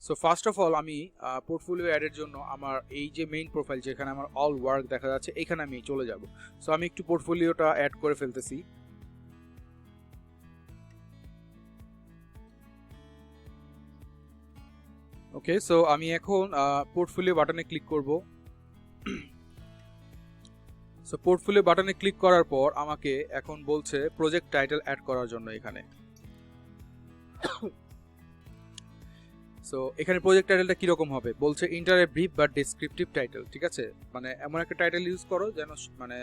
So first of all আমি portfolio অ্যাডের জন্য আমার এই যে মেইন প্রোফাইল যেখানে আমার অল ওয়ার্ক দেখা যাচ্ছে এখানে আমি চলে যাব। সো আমি একটু পোর্টফোলিওটা অ্যাড করে ফেলতেছি। ওকে, সো আমি এখন পোর্টফোলিও বাটনে ক্লিক করব। সো পোর্টফোলিও বাটনে ক্লিক করার পর আমাকে এখন বলছে প্রজেক্ট টাইটেল অ্যাড করার জন্য এখানে। সো এখানে প্রজেক্ট টাইটেলটা কিরকম হবে বলছে, ইন্টার এ ব্রিফ বা ডেসক্রিপটিভ টাইটেল। ঠিক আছে, মানে এমন একটা টাইটেল ইউজ করো যেন মানে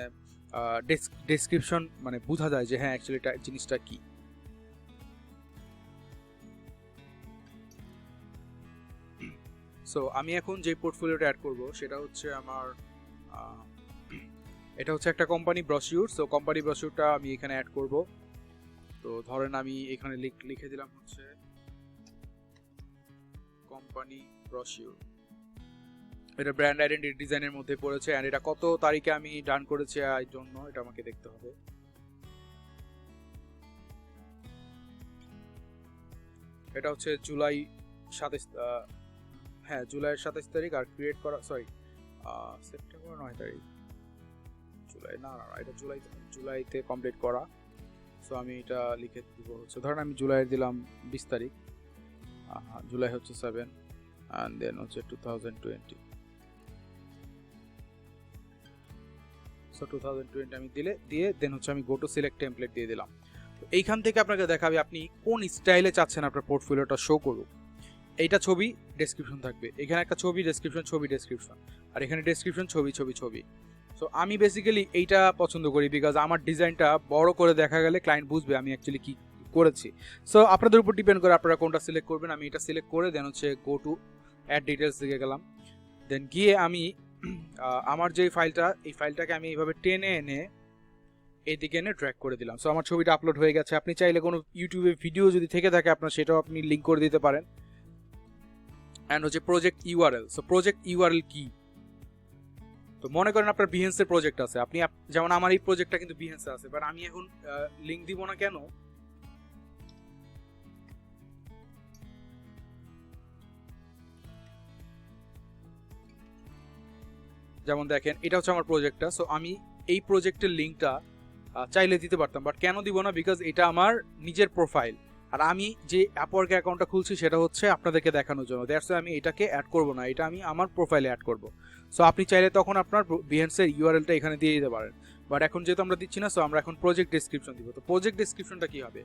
ডেসক্রিপশন মানে বোঝা যায় যে হ্যাঁ অ্যাকচুয়ালি জিনিসটা কি। সো আমি এখন যে পোর্টফোলিওটা অ্যাড করব সেটা হচ্ছে আমার এটা হচ্ছে একটা কোম্পানি ব্রোশিউর। সো কোম্পানি ব্রোশিউরটা আমি এখানে অ্যাড করব। তো ধরেন আমি এখানে লিখে দিলাম হচ্ছে কোম্পানি ব্রোশিউর। এটা ব্র্যান্ড আইডেন্টিটি ডিজাইনের মধ্যে পড়েছে এন্ড এটা কত তারিখে আমি ডান করেছি এর জন্য এটা আমাকে দেখতে হবে। এটা হচ্ছে জুলাই 27, হ্যাঁ জুলাইয়ের 27 তারিখ। আর ক্রিয়েট করা সেপ্টেম্বর 9 তারিখ, জুলাই না এটা জুলাইতে কমপ্লিট করা। সো আমি এটা লিখে দিব হচ্ছে, ধরেন আমি জুলাইয়ের দিলাম 20 তারিখ, জুলাই হচ্ছে 7 and then হচ্ছে 2020। সো 2020 আমি দিয়ে দেন হচ্ছে আমি গো টু সিলেক্ট টেমপ্লেট দিয়ে দিলাম। তো এইখান থেকে আপনাকে দেখাবে আপনি কোন স্টাইলে চাচ্ছেন আপনার পোর্টফোলিওটা শো করুক। এইটা ছবি, ডেসক্রিপশন থাকবে, এখানে একটা ছবি, ডেসক্রিপশন, ছবি, ডেসক্রিপশন, আর এখানে ডেসক্রিপশন, ছবি, ছবি, ছবি। সো আমি বেসিক্যালি এইটা পছন্দ করি বিকজ আমার ডিজাইনটা বড় করে দেখা গেলে ক্লায়েন্ট বুঝবে আমি অ্যাকচুয়ালি কি করেছি। সো আপনাদের উপর ডিপেন্ড করে আপনারা কোনটা সিলেক্ট করবেন। আমি এটা সিলেক্ট করে দেন হচ্ছে গো টু অ্যাড ডিটেলস দিকে গেলাম। দেন গিয়ে আমি আমার যে ফাইলটা, এই ফাইলটাকে আমি এইভাবে টেনে এনে এইদিকে এনে ড্র্যাগ করে দিলাম। সো আমার ছবিটা আপলোড হয়ে গেছে। আপনি চাইলে কোনো ইউটিউবে ভিডিও যদি থেকে থাকে আপনার সেটাও আপনি লিঙ্ক করে দিতে পারেন। অ্যান্ড হচ্ছে project URL. So project URL কি? তো মনে করেন আপনার বিহেন্সের প্রজেক্ট আছে, আপনি যেমন আমার এই প্রজেক্টটা কিন্তু বিহেন্সে আছে, বাট আমি এখন লিঙ্ক দিব না কেন? যেমন দেখেন এটা হচ্ছে আমার প্রজেক্টটা। সো আমি এই প্রজেক্টের লিঙ্কটা চাইলে দিতে পারতাম, বাট কেন দিব না? বিকজ এটা আমার নিজের প্রোফাইল, আর আমি যে অ্যাপওয়ার্ক অ্যাকাউন্টটা খুলছি সেটা হচ্ছে আপনাদেরকে দেখানোর জন্য। দ্যাটস আমি এটাকে অ্যাড করব না, এটা আমি আমার প্রোফাইলে অ্যাড করব। সো আপনি চাইলে তখন আপনার বিহেন্সের ইউআরএলটা এখানে দিয়ে দিতে পারেন, বাট এখন যেহেতু আমরা দিচ্ছি না, সো আমরা এখন প্রজেক্ট ডেসক্রিপশন দিব। তো প্রজেক্ট ডেসক্রিপশনটা কি হবে,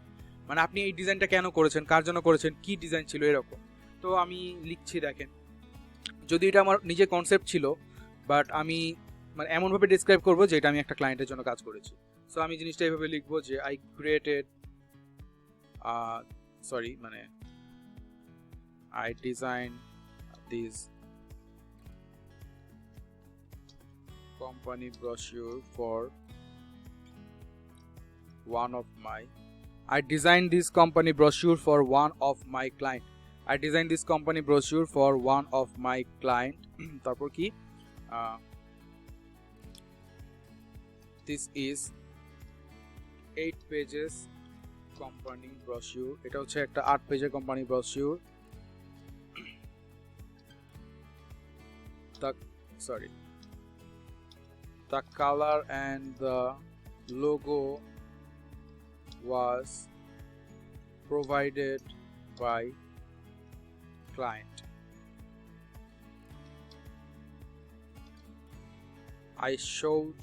মানে আপনি এই ডিজাইনটা কেন করেছেন, কার জন্য করেছেন, কি ডিজাইন ছিল, এরকম। তো আমি লিখছি, দেখেন যদি এটা আমার নিজের কনসেপ্ট ছিল, বাট আমি মানে এমনভাবে ডিসক্রাইব করবো যে এটা আমি একটা ক্লায়েন্টের জন্য কাজ করেছি। সো আমি জিনিসটা এইভাবে লিখবো যে I created I designed this company brochure for one of my I designed this company brochure for one of my client. I designed this company brochure for one of my client. তারপর কি, this is 8 pages company brochure. এটা হচ্ছে একটা 8 পেজের company ব্রোশিউর। The color and the logo was provided by client. I showed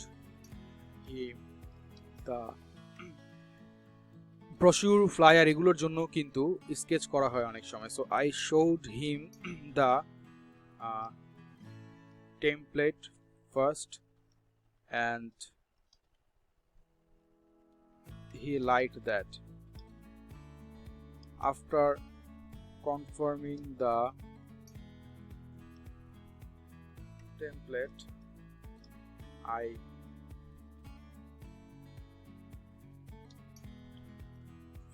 him the brochure, flyer এগুলোর জন্য কিন্তু sketch করা হয় অনেক সময়। So I showed him the template first and he liked that. After confirming the template, I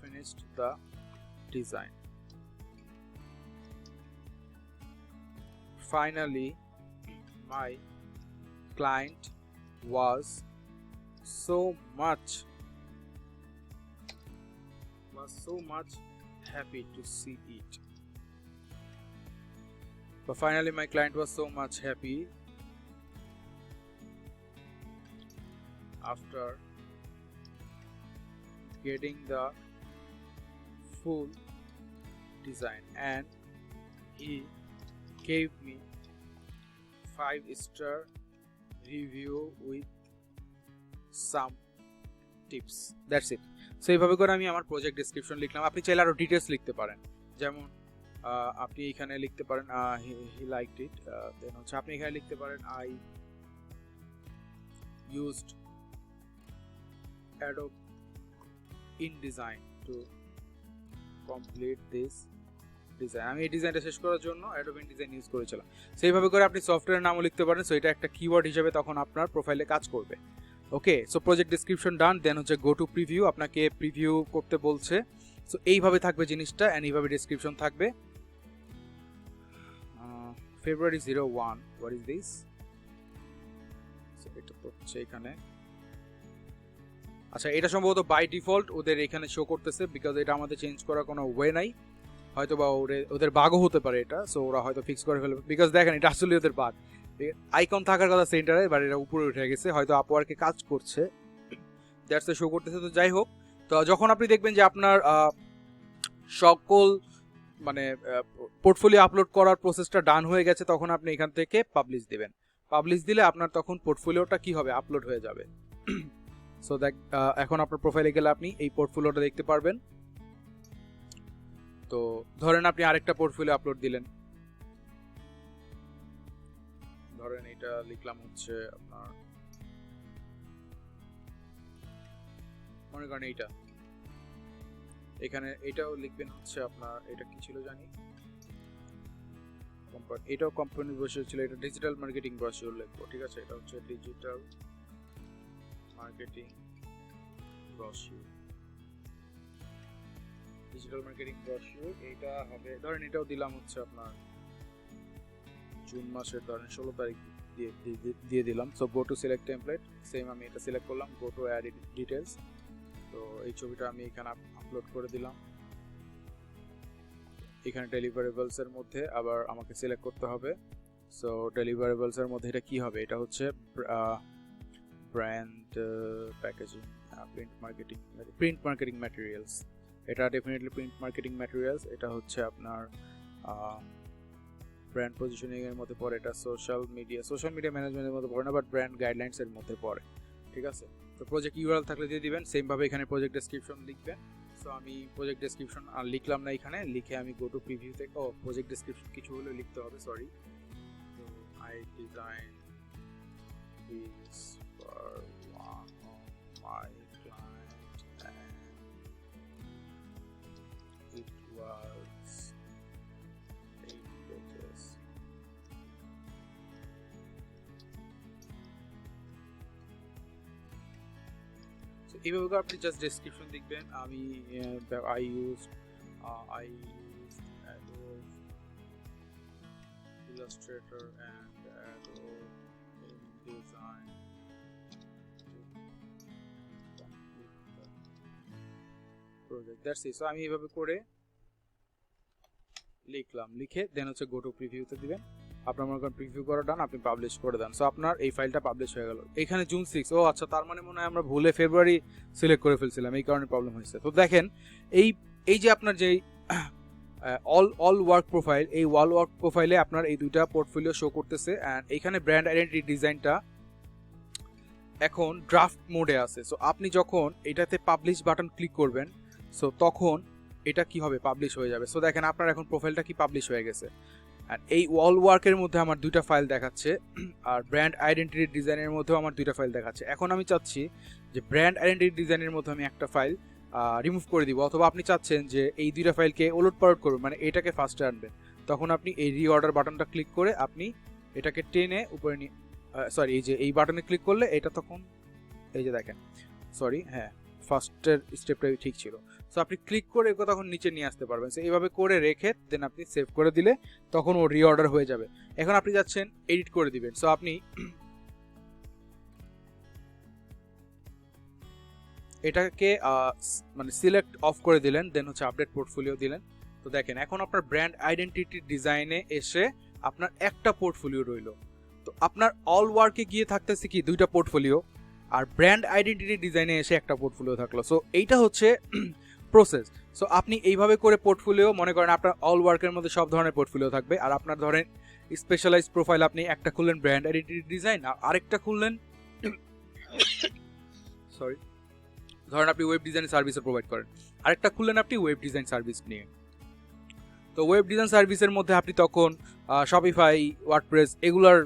finished the design. Finally, my client was so much happy to see it. But finally my client was so much happy after getting the full design, and he gave me 5-star review with some tips. That's it. So এইভাবে করে আমি আমার project description লিখলাম। আপনি চাইলে আরো details লিখতে পারেন, যেমন আপনি এখানে লিখতে পারেন হি লাইকড ইট, দেন হচ্ছে আপনি এখানে লিখতে পারেন I used Adobe InDesign to complete this design. আমি এই ডিজাইনটা শেষ করার জন্য Adobe InDesign ইউজ করেছিলাম। সেইভাবে করে আপনি সফটওয়্যারের নামও লিখতে পারেন। সো এটা একটা কিওয়ার্ড হিসেবে তখন আপনার প্রোফাইলে কাজ করবে। ওকে, সো প্রজেক্ট ডেসক্রিপশন ডান, দেন হচ্ছে গো টু প্রিভিউ, আপনাকে প্রিভিউ করতে বলছে। সো এইভাবে থাকবে জিনিসটা, এন্ড এইভাবে ডেসক্রিপশন থাকবে। February 01, what is this? So এটা হচ্ছে এখানে, আচ্ছা এটা সম্ভবত বাই ডিফল্ট ওদের এখানে শো করতেছে, বিকজ এটা আমাদের চেঞ্জ করার কোনো ওয়ে নাই, হয়তো বা ওদের বাগও হতে পারে এটা। সো ওরা হয়তো ফিক্স করে ফেলবে, বিকজ দেখেন এটা আসলে ওদের বাগ। আইকন থাকার কথা সেন্টারে, বাট এটা উপরে উঠে গেছে, হয়তো আপওয়ার্কে কাজ করছে, দ্যাটস শো করতেছে। তো যাই হোক, তো যখন আপনি দেখবেন যে আপনার সকল মানে পোর্টফোলিও আপলোড করার প্রসেসটা ডান হয়ে গেছে, তখন আপনি এখান থেকে পাবলিশ দিবেন। পাবলিশ দিলে আপনার তখন পোর্টফোলিওটা কি হবে, আপলোড হয়ে যাবে। সো দেখ এখন আপনার প্রোফাইলে গেলে আপনি এই পোর্টফোলিওটা দেখতে পারবেন। তো ধরেন আপনি আরেকটা পোর্টফোলিও আপলোড দিলেন, ধরেন এটা লিখলাম হচ্ছে আপনার, মনে করেন এইটা, এখানে এটাও লিখবেন হচ্ছে আপনার, এটা কি ছিল জানি, এটাও কোম্পানি ব্রোশিওর ছিল, এটা ডিজিটাল মার্কেটিং ব্রোশিওর লিখবো, ঠিক আছে। এটা হচ্ছে digital marketing brochure, digital marketing brochure এইটা হবে। ধরেন এটাও দিলাম হচ্ছে আপনার জুন মাসের ধরেন 16 তারিখ দিয়ে দিলাম। So go to select template, same আমি এটা সিলেক্ট করলাম, গো টু অ্যাড ডিটেলস। তো এই ছবিটা আমি এখানে আপলোড করে দিলাম। এখানে ডেলিভারেবলস এর মধ্যে আবার আমাকে সিলেক্ট করতে হবে। সো ডেলিভারেবলস এর মধ্যে এটা কি হবে, এটা হচ্ছে brand packaging, print marketing materials, এটা ডেফিনেটলি প্রিন্ট মার্কেটিং ম্যাটেরিয়ালস। এটা হচ্ছে আপনার ব্র্যান্ড পজিশনিং এর মধ্যে পড়ে, এটা সোশ্যাল মিডিয়া ম্যানেজমেন্টের মধ্যে পড়ে না, বাট ব্র্যান্ড গাইডলাইন্স এর মধ্যে পড়ে, ঠিক আছে। তো প্রজেক্ট ইউআরএল থাকলে দিয়ে দিবেন, সেম ভাবে এখানে প্রজেক্ট ডেসক্রিপশন লিখবেন। সো আমি প্রজেক্ট ডেসক্রিপশন আর লিখলাম না এখানে, লিখে আমি গো টু প্রিভিউ থেকে প্রজেক্ট ডেসক্রিপশন কিছু হলেও লিখতে হবে, সরি। তো I design this for one of my client and it was এইভাবে আপনি জাস্ট ডেসক্রিপশন লিখবেন। আমি I use Adobe Illustrator and Adobe InDesign project. That's it. So আমি এইভাবে করে লিখলাম, লিখে দেন হচ্ছে গো টু প্রিভিউতে দিবেন। আপনার মনে করেন প্রিভিউ করা ডান, আপনি পাবলিশ করে দেন। সো আপনার এই ফাইলটা পাবলিশ হয়ে গেল। এখানে জুন 6, ও আচ্ছা, তার মানে মনে হয় আমরা ভুলে ফেব্রুয়ারি সিলেক্ট করে ফেলছিলাম, এই কারণে প্রবলেম হয়েছে। তো দেখেন এই যে আপনার যে অল ওয়ার্ক প্রোফাইল, এই অল ওয়ার্ক প্রোফাইলে আপনার এই দুইটা পোর্টফোলিও শো করতেছে, অ্যান্ড এইখানে ব্র্যান্ড আইডেন্টিটি ডিজাইনটা এখন ড্রাফট মোডে আছে। সো আপনি যখন এটাতে পাবলিশ বাটন ক্লিক করবেন, সো তখন এটা কি হবে, পাবলিশ হয়ে যাবে। সো দেখেন আপনার এখন প্রোফাইলটা কি পাবলিশ হয়ে গেছে। আর এই ওয়াল ওয়ার্কের মধ্যে আমার দুইটা ফাইল দেখাচ্ছে, আর ব্র্যান্ড আইডেন্টিটি ডিজাইনের মধ্যেও আমার দুইটা ফাইল দেখাচ্ছে। এখন আমি চাচ্ছি যে ব্র্যান্ড আইডেন্টিটি ডিজাইনের মধ্যে আমি একটা ফাইল রিমুভ করে দিব, অথবা আপনি চাচ্ছেন যে এই দুইটা ফাইলকে ওলট পালট করবেন, মানে এটাকে ফার্স্টে আনবেন। তখন আপনি এই রিঅর্ডার বাটনটা ক্লিক করে আপনি এটাকে টেনে উপরে নিয়ে, সরি, এই যে এই বাটনে ক্লিক করলে এটা তখন এই যে দেখেন, সরি, হ্যাঁ, ফার্স্টের স্টেপটাই ঠিক ছিল। সো আপনি ক্লিক করে এগুলো তখন নিচে নিয়ে আসতে পারবেন। সো এইভাবে করে রেখে দেন আপনি সেভ করে দিলে তখন ও রিঅর্ডার হয়ে যাবে। এখন আপনি যাচ্ছেন এডিট করে দিবেন। সো আপনি এটাকে মানে সিলেক্ট অফ করে দিলেন, দেন হচ্ছে আপডেট পোর্টফোলিও দিলেন। তো দেখেন এখন আপনার ব্র্যান্ড আইডেন্টিটি ডিজাইনে এসে আপনার একটা পোর্টফোলিও রইল। তো আপনার অল ওয়ার্কে গিয়ে থাকতেছে কি দুইটা পোর্টফোলিও, আর ব্র্যান্ড আইডেন্টিটি ডিজাইনে এসে একটা পোর্টফোলিও থাকলো। সো এইটা হচ্ছে প্রসেস। সো আপনি এইভাবে করে পোর্টফোলিও, মনে করেন আপনার অল ওয়ার্কের মধ্যে সব ধরনের পোর্টফোলিও থাকবে, আর আপনার ধরেন স্পেশালাইজ প্রোফাইল আপনি একটা খুললেন ব্র্যান্ড আইডেন্টিটি ডিজাইন, আর আরেকটা খুললেন সরি ধরেন আপনি ওয়েব ডিজাইন সার্ভিসও প্রোভাইড করেন, আরেকটা খুললেন আপনি ওয়েব ডিজাইন সার্ভিস নিয়ে। তো ওয়েব ডিজাইন সার্ভিসের মধ্যে আপনি তখন শপিফাই, ওয়ার্ডপ্রেস এগুলার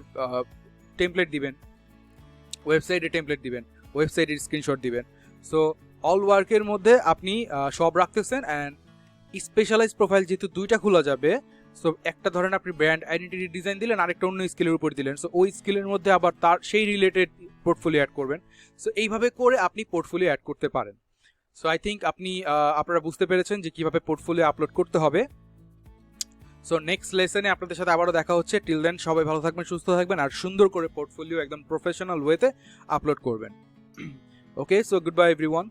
টেমপ্লেট দিবেন, ওয়েবসাইটের টেমপ্লেট দিবেন, ওয়েবসাইটের স্ক্রিনশট দিবেন। সো অল ওয়ার্কের মধ্যে আপনি সব রাখতেছেন, অ্যান্ড স্পেশালাইজ প্রোফাইল যেহেতু দুইটা খোলা যাবে, সো একটা ধরেন আপনি ব্র্যান্ড আইডেন্টিটি ডিজাইন দিলেন, আরেকটা অন্য স্কিলের উপর দিলেন, সো ওই স্কিলের মধ্যে আবার তার সেই রিলেটেড পোর্টফোলিও অ্যাড করবেন। সো এইভাবে করে আপনি পোর্টফোলিও অ্যাড করতে পারেন। সো আই থিঙ্ক আপনারা বুঝতে পেরেছেন যে কিভাবে পোর্টফোলিও আপলোড করতে হবে। সো নেক্সট লেসনে আপনাদের সাথে আবারও দেখা হচ্ছে। টিল দেন সবাই ভালো থাকবেন, সুস্থ থাকবেন, আর সুন্দর করে পোর্টফোলিও একদম প্রফেশনাল ওয়েতে আপলোড করবেন। ওকে, সো গুড বাই এভরিওয়ান।